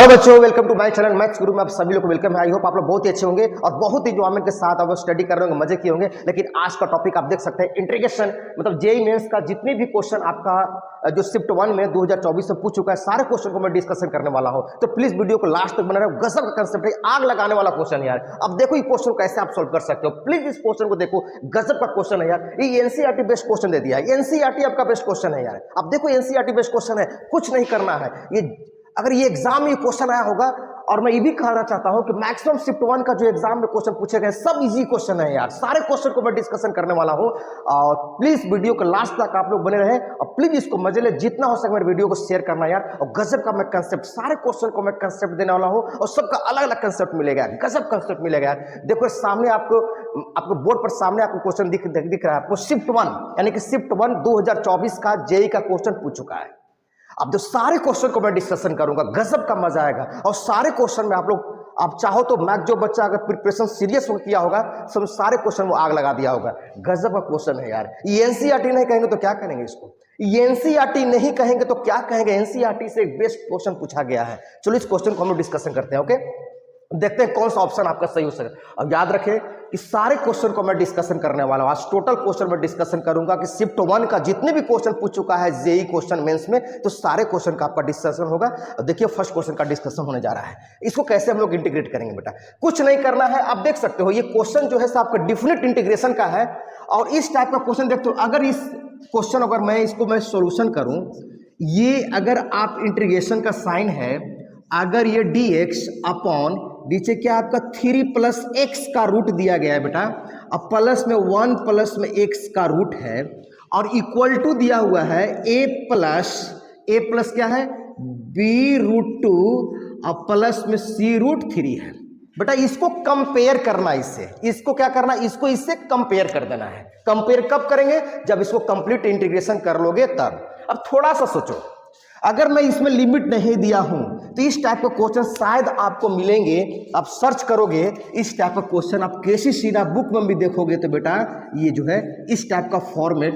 Hello बच्चों, welcome to my channel maths guru में आप सभी लोग को वेलकम है। आई होप आप लोग बहुत ही अच्छे होंगे और बहुत ही एंजॉयमेंट के साथ आप लोग स्टडी कर रहे होंगे, मजे किए होंगे। लेकिन आज का टॉपिक आप देख सकते हैं इंटीग्रेशन, मतलब जेईई मेंस का जितने भी क्वेश्चन आपका जो शिफ्ट 1 में 2024 में पूछ चुका है, सारे क्वेश्चन को मैं डिस्कशन करने वाला हूं। तो प्लीज वीडियो को लास्ट तक बना रहे। गजब का कंसेप्ट है, आग लगाने वाला क्वेश्चन यार। अब देखो ये क्वेश्चन कैसे आप सोल्व कर सकते हो। प्लीज इस क्वेश्चन को देखो, गजब का क्वेश्चन है यार। ये एनसीईआरटी बेस्ड क्वेश्चन दे दिया है, एनसीईआरटी आपका बेस्ट क्वेश्चन है यार। अब देखो एनसीईआरटी बेस्ड क्वेश्चन है, कुछ नहीं करना है। ये अगर ये एग्जाम में क्वेश्चन आया होगा, और मैं ये भी कहना चाहता हूं कि मैक्सिमम शिफ्ट 1 का जो एग्जाम में क्वेश्चन पूछे गए सब इजी क्वेश्चन है यार। सारे क्वेश्चन को मैं डिस्कशन करने वाला हूं और प्लीज वीडियो को लास्ट तक आप लोग बने रहे और प्लीज इसको मजे ले, जितना हो सके मेरे वीडियो को शेयर करना यार। और गजब का मैं कंसेप्ट, सारे क्वेश्चन को मैं कंसेप्ट देने वाला हूं और सबका अलग अलग कंसेप्ट मिलेगा, गजब कंसेप्ट मिलेगा यार। देखो सामने आपको बोर्ड पर सामने आपको क्वेश्चन दिख रहा है आपको। शिफ्ट 1 यानी कि शिफ्ट 1 2024 का जेईई का क्वेश्चन पूछ चुका है। अब जो सारे क्वेश्चन को मैं डिस्कशन करूंगा, गजब का मजा आएगा। और सारे क्वेश्चन में आप चाहो तो मैथ जो बच्चा अगर प्रिपरेशन सीरियस हो किया होगा, सब सारे क्वेश्चन वो आग लगा दिया होगा। गजब का क्वेश्चन है यार। ये एनसीईआरटी नहीं कहेंगे तो क्या कहेंगे इसको? ये एनसीईआरटी नहीं कहेंगे तो क्या कहेंगे? एनसीईआरटी से एक बेस्ट क्वेश्चन पूछा गया है। चलो इस क्वेश्चन को हम लोग डिस्कशन करते हैं। ओके, देखते हैं कौन सा ऑप्शन आपका सही हो सके। अब याद रखें कि सारे क्वेश्चन को मैं डिस्कशन करने वाला हूं। आज टोटल क्वेश्चन में डिस्कशन करूंगा कि शिफ्ट 1 का जितने भी क्वेश्चन पूछ चुका है जेईई क्वेश्चन मेंस में, तो सारे क्वेश्चन का आपका डिस्कशन होगा। देखिए फर्स्ट क्वेश्चन का डिस्कशन होने जा रहा है। इसको कैसे हम लोग इंटीग्रेट करेंगे बेटा? कुछ नहीं करना है। आप देख सकते हो ये क्वेश्चन जो है आपका डिफिनिट इंटीग्रेशन का है। और इस टाइप का क्वेश्चन देखते हो, अगर इस क्वेश्चन अगर मैं सोल्यूशन करूं, ये अगर आप इंटीग्रेशन का साइन है, अगर ये dx अपॉन नीचे क्या आपका 3 प्लस x का रूट दिया गया है बेटा, अब प्लस में 1 प्लस में x का रूट है और इक्वल टू दिया हुआ है a प्लस क्या है b रूट 2 और प्लस में c रूट 3 है बेटा। इसको कंपेयर करना, इसको क्या करना, इसको इससे कंपेयर कर देना है। कंपेयर कब करेंगे? जब इसको कंप्लीट इंटीग्रेशन कर लोगे तब। अब थोड़ा सा सोचो, अगर मैं इसमें लिमिट नहीं दिया हूं तो इस टाइप का क्वेश्चन शायद आपको मिलेंगे। आप सर्च करोगे इस टाइप का क्वेश्चन, आप केसी सीना बुक में भी देखोगे तो बेटा ये जो है इस टाइप का फॉर्मेट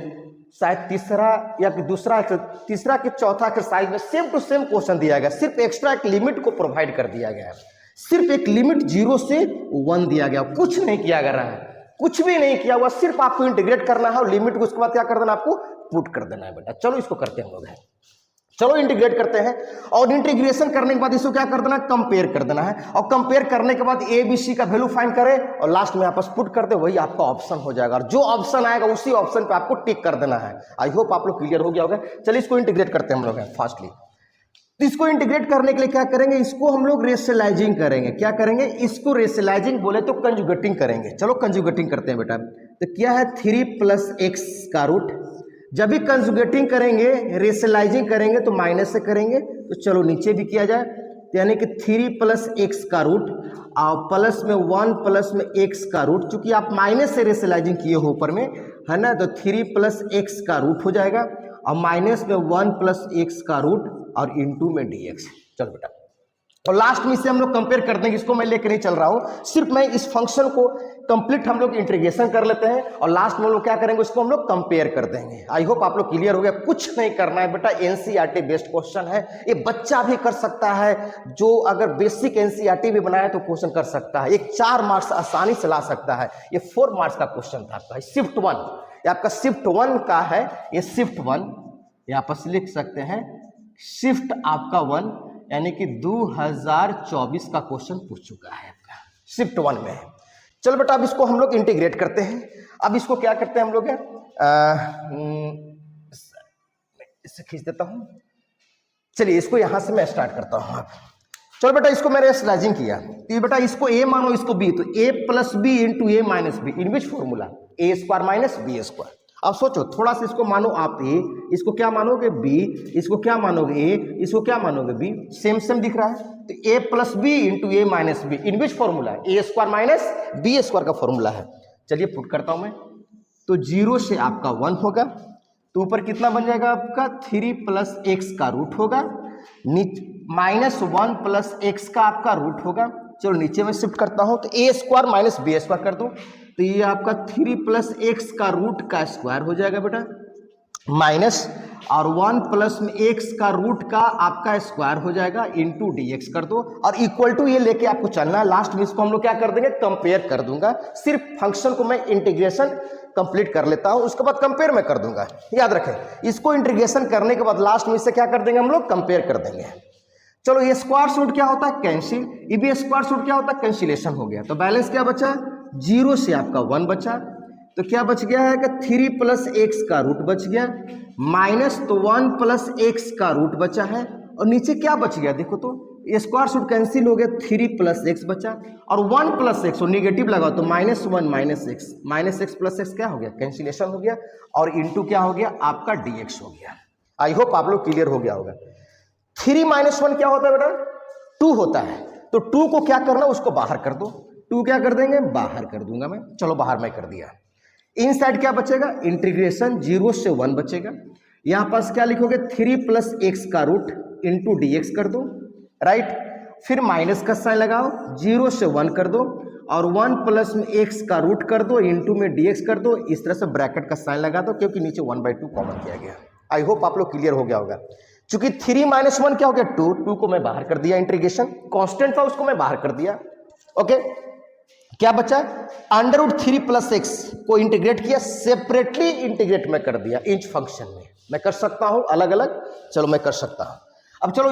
शायद तीसरा के चौथा के साइज में सेम टू सेम क्वेश्चन दिया गया। सिर्फ एक्स्ट्रा एक लिमिट को प्रोवाइड कर दिया गया है। सिर्फ एक लिमिट 0 से 1 दिया गया, कुछ नहीं किया गया है, कुछ भी नहीं किया हुआ। सिर्फ आपको इंटीग्रेट करना है और लिमिट को उसके बाद क्या कर देना, आपको पुट कर देना है बेटा। चलो इसको करते हैं हम लोग। चलो इंटीग्रेट करते हैं और इंटीग्रेशन करने के बाद इसको क्या कर देना, कंपेयर कर देना है। और कंपेयर करने के बाद ए बी सी का वैल्यू फाइंड करें और लास्ट में आपस पुट कर दे, वही आपका ऑप्शन हो जाएगा। और जो ऑप्शन आएगा उसी ऑप्शन पे आपको टिक कर देना है। आई होप आप लोग क्लियर हो गया होगा। चलिए इसको इंटीग्रेट करते हैं हम लोग फास्टली। तो इसको इंटीग्रेट करने के लिए क्या करेंगे, इसको हम लोग रेशनलाइजिंग करेंगे। क्या करेंगे? इसको रेशनलाइजिंग बोले तो कंजुगेटिंग करेंगे। चलो कंजुगेटिंग करते हैं बेटा। तो क्या है 3 प्लस x का रूट। जब भी कंजुगेटिंग करेंगे, रेशनलाइजिंग करेंगे तो माइनस से करेंगे। तो चलो नीचे भी किया जाए, तो यानी कि 3 प्लस x का रूट और प्लस में 1 प्लस में x का रूट। चूंकि आप माइनस से रेशनलाइजिंग किए हो ऊपर में, है ना, तो 3 प्लस x का रूट हो जाएगा और माइनस में 1 प्लस x का रूट और इंटू में dx। चलो बेटा, और लास्ट में इसे हम लोग कंपेयर कर देंगे। इसको मैं लेकर नहीं चल रहा हूं, सिर्फ मैं इस फंक्शन को कंप्लीट हम लोग इंटीग्रेशन कर लेते हैं और लास्ट में हम लोग क्या करेंगे, उसको हम लोग कंपेयर कर देंगे। आई होप आप लोग क्लियर हो गया। कुछ नहीं करना है बेटा, एनसीईआरटी बेस्ड क्वेश्चन है। ये बच्चा भी कर सकता है, जो अगर बेसिक एनसीईआरटी भी बनाया तो क्वेश्चन कर सकता है। एक 4 मार्क्स आसानी से ला सकता है। ये 4 मार्क्स का क्वेश्चन था आपका शिफ्ट 1। ये आपका शिफ्ट 1 का है। ये शिफ्ट 1 यहाँ पर लिख सकते हैं, शिफ्ट आपका 1 यानी कि 2024 का क्वेश्चन पूछ चुका है आपका, शिफ्ट 1 में है। चलो बेटा अब इसको हम लोग इंटीग्रेट करते हैं। अब इसको क्या करते हैं हम लोग, इससे खींच देता हूं। चलिए इसको यहां से मैं स्टार्ट करता हूं। चलो बेटा इसको मैंने रेशनलाइजिंग किया, तो ये बेटा इसको a मानो, इसको b, तो a plus b into a minus b, in which formula a square minus b square. अब सोचो थोड़ा सा, इसको मानो आप a, इसको क्या मानोगे b, इसको क्या मानोगे a, इसको क्या मानोगे b, सेम सेम दिख रहा है। तो a plus b into a minus b, in which formula है a square minus b square का फॉर्मूला है। चलिए पुट करता हूं मैं, तो 0 से आपका 1 होगा, तो ऊपर कितना बन जाएगा आपका 3 प्लस x का रूट होगा, माइनस 1 प्लस x का आपका रूट होगा। चलो नीचे में शिफ्ट करता हूं, तो a square minus b square कर दो, तो ये आपका 3 प्लस x का रूट का स्क्वायर हो जाएगा बेटा, माइनस और 1 प्लस में x का रूट का आपका स्क्वायर हो जाएगा इंटू dx कर दो और इक्वल टू ये लेके आपको चलना है। लास्ट में इसको हम लोग क्या कर देंगे, कंपेयर कर दूंगा। सिर्फ फंक्शन को मैं इंटीग्रेशन कंप्लीट कर लेता हूं, उसके बाद कंपेयर मैं कर दूंगा। याद रखें, इसको इंटीग्रेशन करने के बाद लास्ट में इससे क्या कर देंगे हम लोग, कंपेयर कर देंगे। चलो ये स्क्वायर रूट क्या होता है, कैंसिल। ये भी स्क्वायर रूट क्या होता है, कैंसिलेशन हो गया। तो बैलेंस क्या बचा, 0 से आपका 1 बचा। तो क्या बच गया है कि 3 प्लस एक्स का रूट बच गया, माइनस तो 1 प्लस एक्स का रूट बचा है और नीचे क्या बच गया, देखो तो ये स्क्वायर रूट कैंसिल हो गया, 3 प्लस एक्स बचा और 1 प्लस एक्स और निगेटिव लगाओ तो -1 माइनस एक्स प्लस एक्स क्या हो गया, कैंसिलेशन हो गया और इंटू क्या हो गया आपका dx हो गया। आई होप आप लोग क्लियर हो गया होगा। 3 - 1 क्या होता है बेटा, 2 होता है। तो 2 को क्या करना, उसको बाहर कर दो। 2 क्या कर देंगे, बाहर कर दूंगा मैं। चलो बाहर मैं कर दिया। इन साइड क्या बचेगा, इंटीग्रेशन 0 से 1 बचेगा। यहां पास क्या लिखोगे, 3 प्लस एक्स का रूट इंटू dx कर दो, राइट। फिर माइनस का साइन लगाओ, 0 से 1 कर दो और 1 प्लस में एक्स का रूट कर दो, इंटू में dx कर दो। इस तरह से ब्रैकेट का साइन लगा दो क्योंकि नीचे 1/2 कॉमन किया गया। आई होप आप लोग क्लियर हो गया होगा। चूंकि 3 - 1 क्या हो गया, 2 को मैं बाहर कर दिया, इंटीग्रेशन कांस्टेंट था उसको मैं बाहर कर दिया। ओके, क्या बचा, √3 प्लस एक्स को इंटीग्रेट किया, सेपरेटली इंटीग्रेट मैं कर दिया इंच फंक्शन में। मैं कर सकता हूं अलग अलग, चलो मैं कर सकता हूं। अब चलो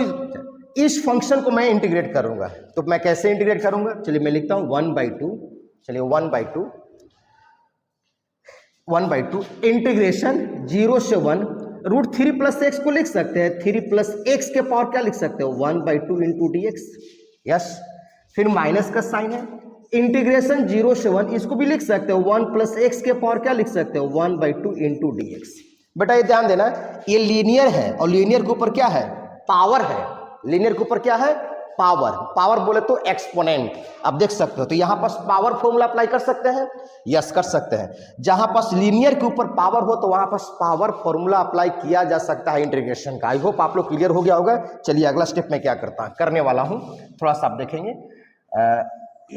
इस फंक्शन को मैं इंटीग्रेट करूंगा, तो मैं कैसे इंटीग्रेट करूंगा, चलिए मैं लिखता हूं 1/2। चलिए 1/2 इंटीग्रेशन 0 से 1 √3 प्लस एक्स को लिख सकते हैं, 3 प्लस एक्स के पावर क्या लिख सकते हो, 1/2 इंटू dx। यस, फिर माइनस का साइन है, इंटीग्रेशन 0 से 1 इसको भी लिख सकते हो, 1 प्लस एक्स के पावर क्या लिख सकते हो, 1/2 इंटू dx। बेटा ये ध्यान देना, ये लीनियर है और लीनियर के ऊपर क्या है, पावर है। लीनियर के ऊपर क्या है, पावर। पावर बोले तो एक्सपोनेंट, आप देख सकते हो। तो यहां पास पावर फॉर्मूला अप्लाई कर सकते हैं, यस कर सकते हैं। जहां पास लीनियर के ऊपर पावर हो तो वहां पास पावर फॉर्मूला अप्लाई किया जा सकता है इंटीग्रेशन का। आई होप आप लोग क्लियर हो गया होगा। चलिए अगला स्टेप मैं क्या करने वाला हूं, थोड़ा सा आप देखेंगे।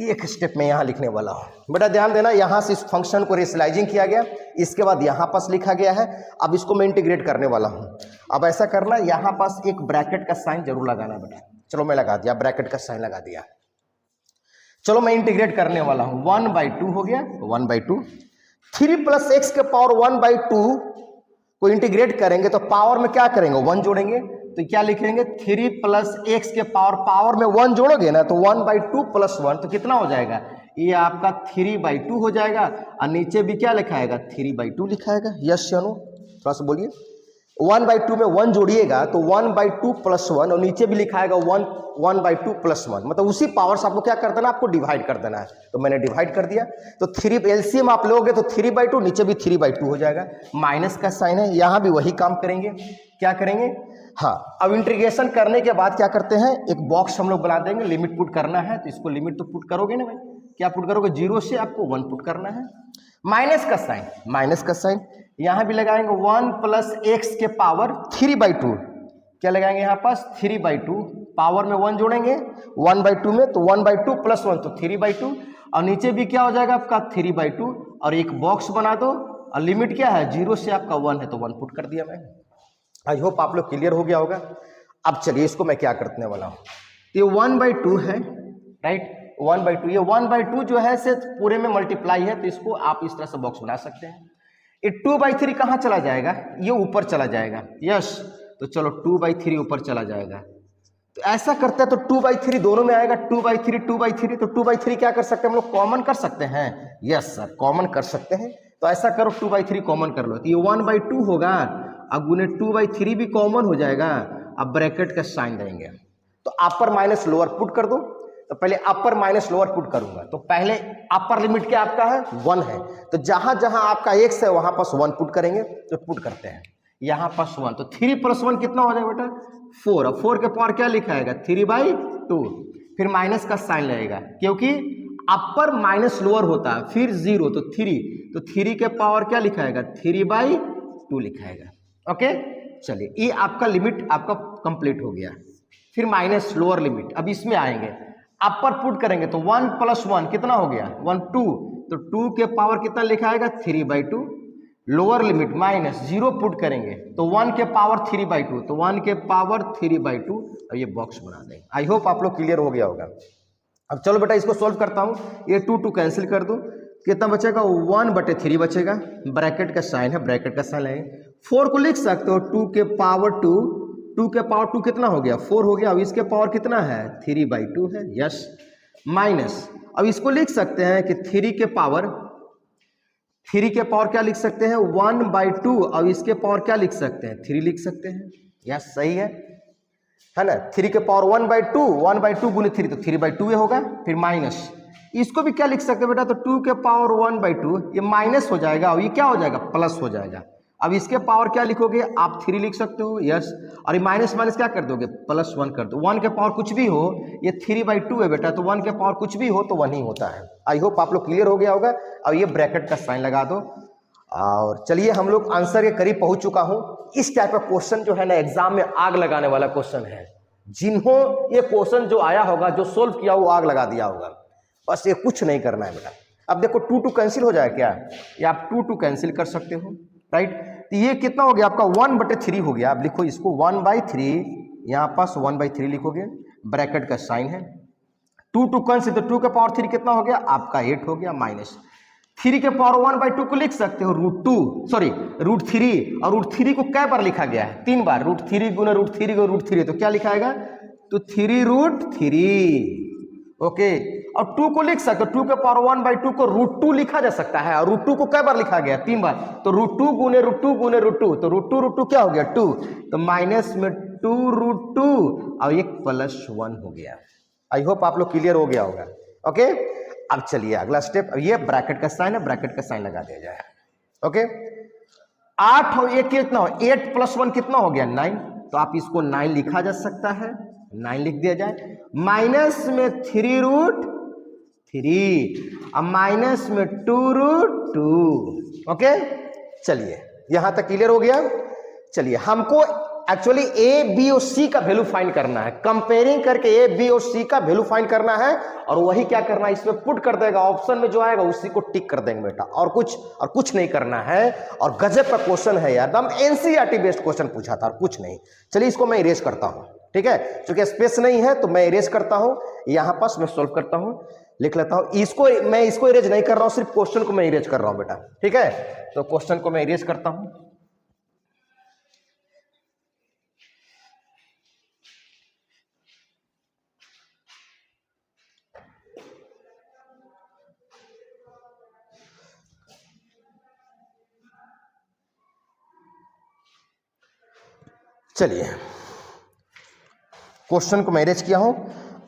एक स्टेप में यहां लिखने वाला हूं। बेटा ध्यान देना, यहां से इस फंक्शन को रेशनलाइजिंग किया गया, इसके बाद यहां पास लिखा गया है। अब इसको मैं इंटीग्रेट करने वाला हूं। अब ऐसा करना, यहां पास एक ब्रैकेट का साइन जरूर लगाना बेटा। चलो मैं लगा दिया, ब्रैकेट का साइन लगा दिया। चलो मैं इंटीग्रेट करने वाला हूं, 1/2 हो गया, 1/2। 3 प्लस एक्स के पावर 1/2 को इंटीग्रेट करेंगे तो पावर में क्या करेंगे, 1 जोड़ेंगे। तो क्या लिखेंगे, 3 प्लस एक्स के पावर में 1 जोड़ोगे ना तो 1/2 प्लस 1 तो कितना हो जाएगा, ये आपका 3/2 हो जाएगा। और नीचे भी क्या लिखाएगा, 3/2 लिखाएगा। यस या नो, थोड़ा सा बोलिए। 1/2 में 1 जोड़िएगा तो 1/2 प्लस 1 और नीचे भी लिखाएगा 1/2 प्लस 1, मतलब उसी पावर से आपको क्या कर देना, आपको डिवाइड कर देना है। तो मैंने डिवाइड कर दिया। तो 3 एलसीएम आप लोगे तो 3/2, नीचे भी 3/2 हो जाएगा। माइनस का साइन है, यहां भी वही काम करेंगे। क्या करेंगे, हाँ। अब इंटीग्रेशन करने के बाद क्या करते हैं, एक बॉक्स हम लोग बना देंगे। लिमिट पुट करना है तो इसको लिमिट तो पुट करोगे ना भाई, क्या पुट करोगे, 0 से आपको 1 पुट करना है। माइनस का साइन यहां भी लगाएंगे, 1 प्लस एक्स के पावर 3/2 क्या लगाएंगे यहाँ पास, 3/2 पावर में 1 जोड़ेंगे 1/2 में तो 1/2 प्लस 1 तो 3/2 और नीचे भी क्या हो जाएगा आपका 3/2 और एक बॉक्स बना दो। और लिमिट क्या है, 0 से आपका 1 है तो 1 पुट कर दिया मैं। आई होप आप लोग क्लियर हो गया होगा। अब चलिए इसको मैं क्या करने वाला हूँ, ये 1/2 है, राइट। 1/2, ये 1/2 जो है से पूरे में मल्टीप्लाई है तो इसको आप इस तरह से बॉक्स बना सकते हैं। ये 2/3 कहाँ चला जाएगा, ये ऊपर चला जाएगा। यस, तो चलो 2/3 ऊपर चला जाएगा। तो ऐसा करते हैं तो 2/3 दोनों में आएगा, 2/3 तो 2/3 क्या कर सकते हैं हम लोग, कॉमन कर सकते हैं। यस सर, कॉमन कर सकते हैं। तो ऐसा करो 2/3 कॉमन कर लो तो ये 1/2 होगा, अब गुने 2/3 भी कॉमन हो जाएगा। अब ब्रैकेट का साइन देंगे तो अपर माइनस लोअर पुट कर दो। तो पहले अपर माइनस लोअर पुट करूंगा तो पहले अपर लिमिट क्या आपका है, 1 है। तो जहां जहां आपका x है वहां पास 1 पुट करेंगे। तो पुट करते हैं यहां पास 1, तो 3 + 1 कितना हो जाएगा बेटा, 4। अब 4 के पावर क्या लिखा है, 3/2। फिर माइनस का साइन लगेगा क्योंकि अपर माइनस लोअर होता है, फिर 0 तो 3, तो 3 के पावर क्या लिखाएगा, 3/2 लिखाएगा। ओके, चलिए ये आपका लिमिट आपका कंप्लीट हो गया। फिर माइनस लोअर लिमिट, अब इसमें आएंगे अपर पुट करेंगे तो 1 + 1 कितना हो गया, 1 2, तो 2 के पावर कितना लिखाएगा 3/2। लोअर लिमिट माइनस 0 पुट करेंगे तो 1 के पावर 3/2, तो 1 के पावर 3/2 और ये बॉक्स बना देंगे। आई होप आप लोग क्लियर हो गया होगा। अब चलो बेटा इसको सॉल्व करता हूँ, ये 2 कैंसिल कर दो, कितना बचेगा 1/3 बचेगा, ब्रैकेट का साइन है, ब्रैकेट का साइन लेंगे। 4 को लिख सकते हो 2 के पावर 2, 2 के पावर 2 कितना हो गया 4 हो गया। अब इसके पावर कितना है 3/2 है, यस। माइनस अब इसको लिख सकते हैं कि 3 के पावर क्या लिख सकते हैं 1/2, अब इसके पावर क्या लिख सकते हैं 3 लिख सकते हैं, यस सही है ना। 3 के पावर 1/2 गुने 3 तो 3/2 होगा। फिर माइनस इसको भी क्या लिख सकते हैं बेटा, तो 2 के पावर 1/2 ये माइनस हो जाएगा और ये क्या हो जाएगा प्लस हो जाएगा। अब इसके पावर क्या लिखोगे आप 3 लिख सकते हो, यस। और ये माइनस माइनस क्या कर दोगे +1 कर दो। 1 के पावर कुछ भी हो, ये 3/2 है बेटा, तो 1 के पावर कुछ भी हो तो 1 ही होता है। आई होप आप लोग क्लियर हो गया होगा। अब ये ब्रैकेट का साइन लगा दो और चलिए हम लोग आंसर के करीब पहुंच चुका हूं। इस टाइप का क्वेश्चन जो है ना एग्जाम में आग लगाने वाला क्वेश्चन है। जिन्हों ये क्वेश्चन जो आया होगा, जो सोल्व किया वो आग लगा दिया होगा। बस ये कुछ नहीं करना है बेटा। अब देखो 2 कैंसिल हो जाए क्या, ये आप 2 कैंसिल कर सकते हो, राइट। तो ये कितना हो गया आपका 1/3 हो गया। आप लिखो इसको 1/3, यहाँ पास 1/3 लिखोगे, ब्रैकेट का साइन है। 2 कैंसिल, तो 2 के पावर 3 कितना हो गया आपका 8 हो गया, माइनस 3 के पावर 1/2 को लिख सकते हो √3, और √3 को कै बार लिखा गया है 3 बार, √3 गुना √3 को √3 तो क्या लिखा आएगा तो 3√3, ओके। और 2 को लिख सकते हो 2 के पावर 1/2 को √2 लिखा जा सकता है, और √2 को कै बार लिखा गया 3 बार, तो √2 गुने √2 गुने √2 तो √2 क्या हो गया 2, तो माइनस में 2√2 और ये +1 हो गया। आई होप आप लोग क्लियर हो गया होगा, ओके। अब चलिए अगला स्टेप, अब ये ब्रैकेट का साइन है, ब्रैकेट का साइन लगा दिया जाए, ओके। 8 हो, ये कितना हो 8 + 1 कितना हो गया 9, तो आप इसको 9 लिखा जा सकता है, 9 लिख दिया जाए। माइनस में 3√3 अब माइनस में 2√2, ओके। चलिए यहां तक क्लियर हो गया। चलिए हमको एक्चुअली ए बी और सी का वैल्यू फाइंड करना है, कंपेयरिंग करके ए बी और सी का वैल्यू फाइंड करना है, और वही क्या करना है इसमें पुट कर देगा, ऑप्शन में जो आएगा उसी को टिक कर देंगे बेटा, और कुछ नहीं करना है। और गजब का क्वेश्चन है यार, एकदम एनसीईआरटी बेस्ड क्वेश्चन पूछा था और कुछ नहीं। चलिए इसको मैं इरेज करता हूं, ठीक है, क्योंकि स्पेस नहीं है तो मैं इरेज करता हूं, यहां पास मैं सोल्व करता हूं, लिख लेता हूं। मैं इसको इरेज नहीं कर रहा हूं, सिर्फ क्वेश्चन को मैं इरेज कर रहा हूं बेटा, ठीक है। तो क्वेश्चन को मैं इरेज करता हूं। चलिए क्वेश्चन को मैं इरेज किया हूं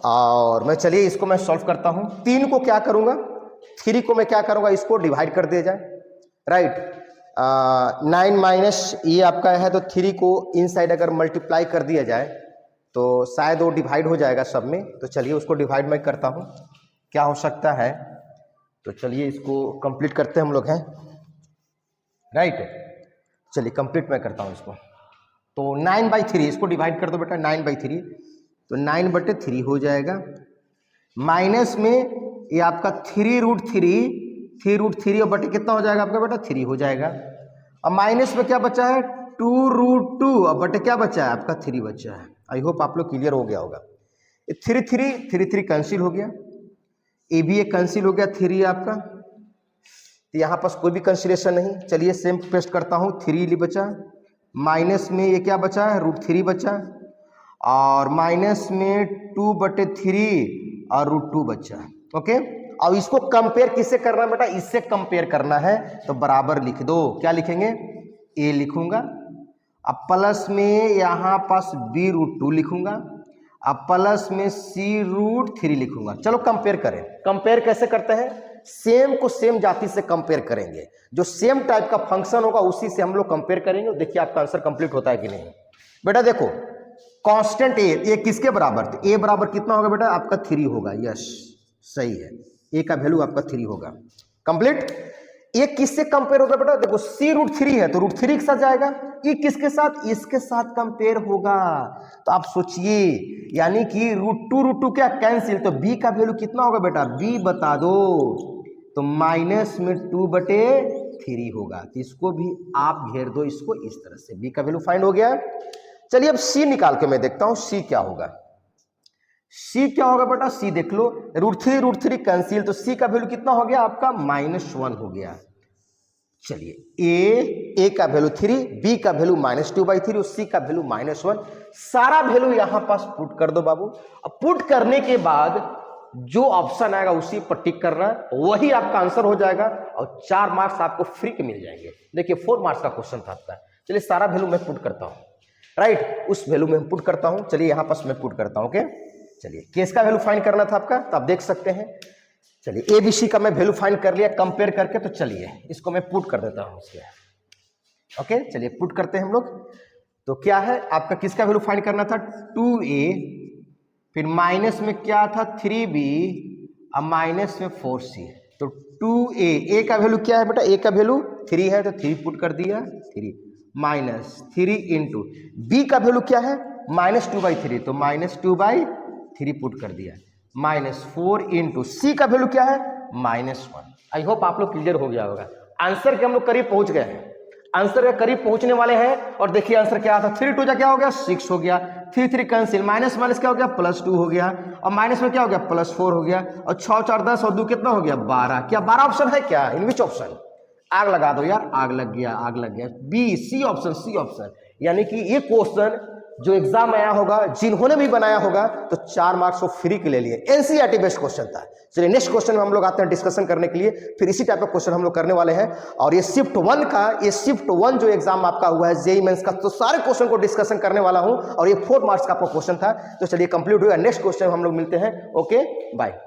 और मैं चलिए इसको मैं सॉल्व करता हूं। 3 को क्या करूंगा 3 को मैं क्या करूंगा इसको डिवाइड कर दिया जाए, राइट। 9 माइनस ये आपका है, तो 3 को इनसाइड अगर मल्टीप्लाई कर दिया जाए तो शायद वो डिवाइड हो जाएगा सब में। तो चलिए उसको डिवाइड मैं करता हूं, क्या हो सकता है। तो चलिए इसको कंप्लीट करते हैं हम लोग हैं, राइट। चलिए कंप्लीट मैं करता हूं इसको। तो 9/3 इसको डिवाइड कर दो बेटा, 9/3 तो 9/3 हो जाएगा। माइनस में ये आपका 3√3 और बटे कितना हो जाएगा आपका बेटा 3 हो जाएगा। अब माइनस में क्या बचा है 2√2 और बटे क्या बचा है आपका 3 बचा है। आई होप आप लोग क्लियर हो गया होगा। 3 कैंसिल हो गया, ए भी एक कैंसिल हो गया, 3 आपका, तो यहाँ पास कोई भी कैंसिलेशन नहीं। चलिए सेम पेस्ट करता हूँ, 3 बचा, माइनस में ये क्या बचा है √3 बचा, और माइनस में 2/3 और √2 बचा, ओके। अब इसको कंपेयर किससे करना है बेटा, इससे कंपेयर करना है, तो बराबर लिख दो। क्या लिखेंगे ए लिखूंगा, अब प्लस में यहाँ पास b√2 लिखूंगा, अब प्लस में c√3 लिखूंगा। चलो कंपेयर करें। कंपेयर कैसे करते हैं, सेम को सेम जाति से कंपेयर करेंगे, जो सेम टाइप का फंक्शन होगा उसी से हम लोग कंपेयर करेंगे। देखिए आपका आंसर कंप्लीट होता है कि नहीं। बेटा देखो कांस्टेंट ए किसके बराबर, तो ए बराबर कितना होगा बेटा आपका 3 होगा, यस सही है, ए का वैल्यू आपका 3 होगा। कंप्लीट। ये किससे कंपेयर होगा बेटा, देखो c√3 है तो √3 के साथ जाएगा, ये किसके साथ, इसके साथ कंपेयर होगा। तो आप सोचिए, यानी कि √2 क्या कैंसिल, तो b का वैल्यू कितना होगा बेटा, b बता दो, तो माइनस में 2/3 3 होगा। तो इसको भी आप घेर दो इसको इस तरह से, बी का वैल्यू फाइंड हो गया। चलिए अब सी निकाल के मैं देखता हूं सी क्या होगा। सी क्या होगा बेटा, सी देख लो, √3 कैंसिल, तो सी का वैल्यू कितना हो गया आपका -1 हो गया। चलिए ए का वैल्यू 3, बी का वैल्यू -2/3 और सी का वैल्यू -1। सारा वैल्यू यहां पास पुट कर दो बाबू। अब पुट करने के बाद जो ऑप्शन आएगा उसी पर टिक करना, वही आपका आंसर हो जाएगा और 4 मार्क्स आपको फ्री के मिल जाएंगे। देखिए 4 मार्क्स का क्वेश्चन था आपका। चलिए सारा वैल्यू मैं पुट करता हूं, राइट, उस वैल्यू में पुट करता हूं। चलिए यहां पास मैं पुट करता हूं। ओके, चलिए केस का वैल्यू फाइंड करना था आपका, तो आप देख सकते हैं। चलिए ए बी सी का मैं वैल्यू फाइंड कर लिया कंपेयर करके, तो चलिए इसको मैं पुट कर देता हूं इसके। ओके, चलिए पुट करते हैं हम लोग। तो क्या है आपका, किसका वैल्यू फाइंड करना था, 2a, फिर माइनस में क्या था 3b और माइनस में 4c। तो 2a, ए का वैल्यू क्या है बेटा, ए का वैल्यू 3 है तो 3 पुट कर दिया, 3 -3 इंटू बी का वैल्यू क्या है -2/3, तो -2/3 पुट कर दिया, -4 इंटू सी का वैल्यू क्या है -1। आई होप आप लोग क्लियर हो गया होगा। आंसर के हम लोग करीब पहुंच गए हैं, आंसर के करीब पहुंचने वाले हैं। और देखिए आंसर क्या था, 3 2 जा क्या हो गया 6 हो गया, 3 3 कैंसिल, माइनस माइनस क्या हो गया +2 हो गया, और माइनस में क्या हो गया +4 हो गया, और 6 4 10 और 2 कितना हो गया 12। क्या 12 ऑप्शन है क्या, इन विच ऑप्शन, आग लगा दो यार, आग लग गया, आग लग गया, b c option, c option. यानी कि ये क्वेश्चन जो एग्जाम आया होगा, जिन्होंने भी बनाया होगा, तो 4 मार्क्स को फ्री के ले लिए। एनसीईआरटी बेस्ड क्वेश्चन था। चलिए नेक्स्ट क्वेश्चन में हम लोग आते हैं डिस्कशन करने के लिए, फिर इसी टाइप का क्वेश्चन हम लोग करने वाले हैं। और ये शिफ्ट 1 का, ये शिफ्ट 1 जो एग्जाम आपका हुआ है जेईई मेंस का, तो सारे क्वेश्चन को डिस्कशन करने वाला हूं, और ये 4 मार्क्स का आपका क्वेश्चन था। तो चलिए कंप्लीट हुआ, नेक्स्ट क्वेश्चन हम लोग मिलते हैं। Okay bye.